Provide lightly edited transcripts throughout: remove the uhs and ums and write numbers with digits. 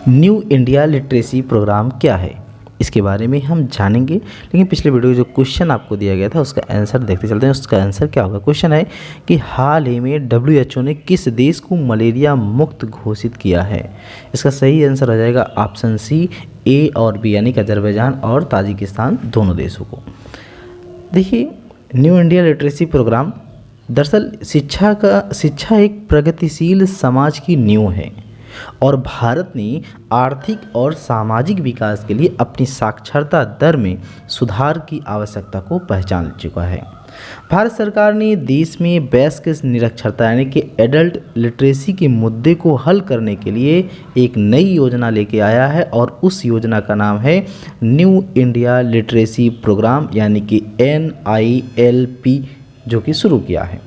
New India literacy programme क्या है, इसके बारे में हम जानेंगे। लेकिन पिछले वीडियो में जो क्वेश्चन आपको दिया गया था उसका आंसर देखते चलते हैं। उसका आंसर क्या होगा? क्वेश्चन है कि हाल ही में WHO ने किस देश को मलेरिया मुक्त घोषित किया है। इसका सही आंसर हो जाएगा ऑप्शन सी, A और B, यानी कि अजरबैजान और ताजिकिस्तान दोनों देशों को। देखिए, न्यू इंडिया लिटरेसी प्रोग्राम दरअसल शिक्षा एक प्रगतिशील समाज की नींव है और भारत ने आर्थिक और सामाजिक विकास के लिए अपनी साक्षरता दर में सुधार की आवश्यकता को पहचान चुका है। भारत सरकार ने देश में वयस्क निरक्षरता यानी कि एडल्ट लिटरेसी के मुद्दे को हल करने के लिए एक नई योजना लेके आया है और उस योजना का नाम है न्यू इंडिया लिटरेसी प्रोग्राम यानी कि NILP, जो कि शुरू किया है।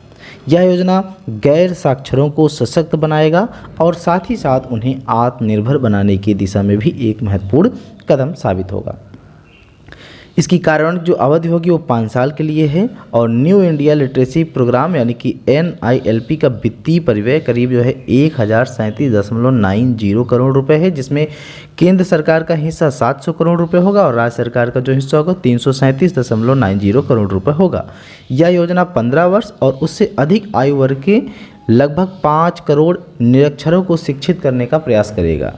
यह योजना गैर साक्षरों को सशक्त बनाएगा और साथ ही साथ उन्हें आत्मनिर्भर बनाने की दिशा में भी एक महत्वपूर्ण कदम साबित होगा। इसकी कार्यान्वयन जो अवधि होगी वो 5 साल के लिए है और न्यू इंडिया लिटरेसी प्रोग्राम यानी कि NILP का वित्तीय परिव्यय करीब जो है 1037.90 करोड़ रुपए है, जिसमें केंद्र सरकार का हिस्सा 700 करोड़ रुपए होगा और राज्य सरकार का जो हिस्सा होगा 337.90 करोड़ रुपए होगा। यह योजना 15 वर्ष और उससे अधिक आयु वर्ग के लगभग 5 करोड़ निरक्षरों को शिक्षित करने का प्रयास करेगा।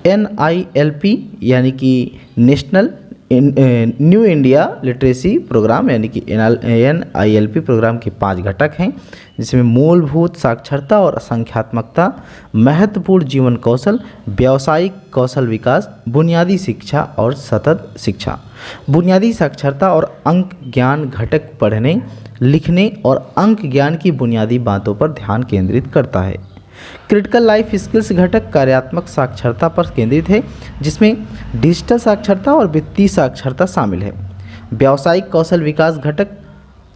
NILP यानी कि national new India literacy programme यानी कि NILP प्रोग्राम के 5 घटक हैं, जिसमें मूलभूत साक्षरता और संख्यात्मकता, महत्वपूर्ण जीवन कौशल, व्यावसायिक कौशल विकास, बुनियादी शिक्षा और सतत शिक्षा। बुनियादी साक्षरता और अंक ज्ञान घटक पढ़ने, लिखने और अंक ज्ञान की बुनियादी बातों पर ध्यान केंद्रित करता है। क्रिटिकल लाइफ स्किल्स घटक कार्यात्मक साक्षरता पर केंद्रित है, जिसमें डिजिटल साक्षरता और वित्तीय साक्षरता शामिल है। व्यावसायिक कौशल विकास घटक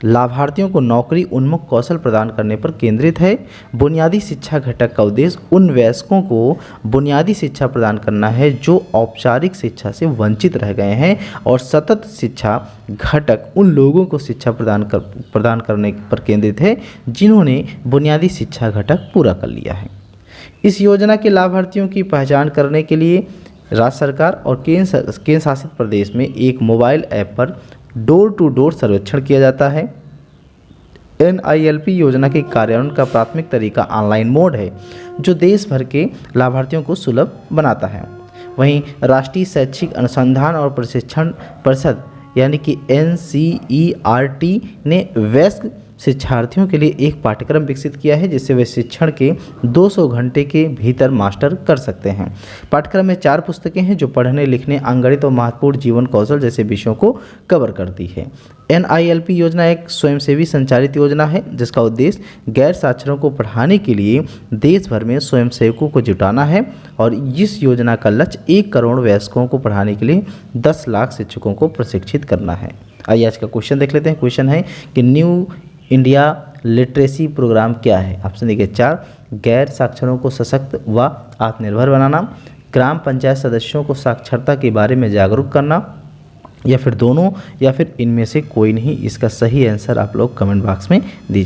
लाभार्थियों को नौकरी उन्मुख कौशल प्रदान करने पर केंद्रित है। बुनियादी शिक्षा घटक का उद्देश्य उन वयस्कों को बुनियादी शिक्षा प्रदान करना है जो औपचारिक शिक्षा से वंचित रह गए हैं और सतत शिक्षा घटक उन लोगों को शिक्षा प्रदान करने पर केंद्रित है जिन्होंने बुनियादी शिक्षा घटक पूरा कर लिया है। इस योजना के लाभार्थियों की पहचान करने के लिए राज्य सरकार और केंद्र शासित प्रदेश में एक मोबाइल ऐप पर डोर टू डोर सर्वेक्षण किया जाता है। NILP योजना के कार्यान्वयन का प्राथमिक तरीका ऑनलाइन मोड है, जो देश भर के लाभार्थियों को सुलभ बनाता है। वहीं राष्ट्रीय शैक्षिक अनुसंधान और प्रशिक्षण परिषद यानी कि NCERT ने वयस्क शिक्षार्थियों के लिए एक पाठ्यक्रम विकसित किया है, जिससे वे शिक्षण के 200 घंटे के भीतर मास्टर कर सकते हैं। पाठ्यक्रम में 4 पुस्तकें हैं जो पढ़ने, लिखने, अंगगणित और महत्वपूर्ण जीवन कौशल जैसे विषयों को कवर करती है। NILP योजना एक स्वयंसेवी संचालित योजना है, जिसका उद्देश्य गैर साक्षरों को पढ़ाने के लिए देश भर में स्वयंसेवकों को जुटाना है और इस योजना का लक्ष्य 1 करोड़ वयस्कों को पढ़ाने के लिए 10 लाख शिक्षकों को प्रशिक्षित करना है। आइए आज का क्वेश्चन देख लेते हैं। क्वेश्चन है कि न्यू इंडिया लिटरेसी प्रोग्राम क्या है। ऑप्शन देखिए 4, गैर साक्षरों को सशक्त व आत्मनिर्भर बनाना, ग्राम पंचायत सदस्यों को साक्षरता के बारे में जागरूक करना, या फिर दोनों, या फिर इनमें से कोई नहीं। इसका सही आंसर आप लोग कमेंट बॉक्स में दीजिए।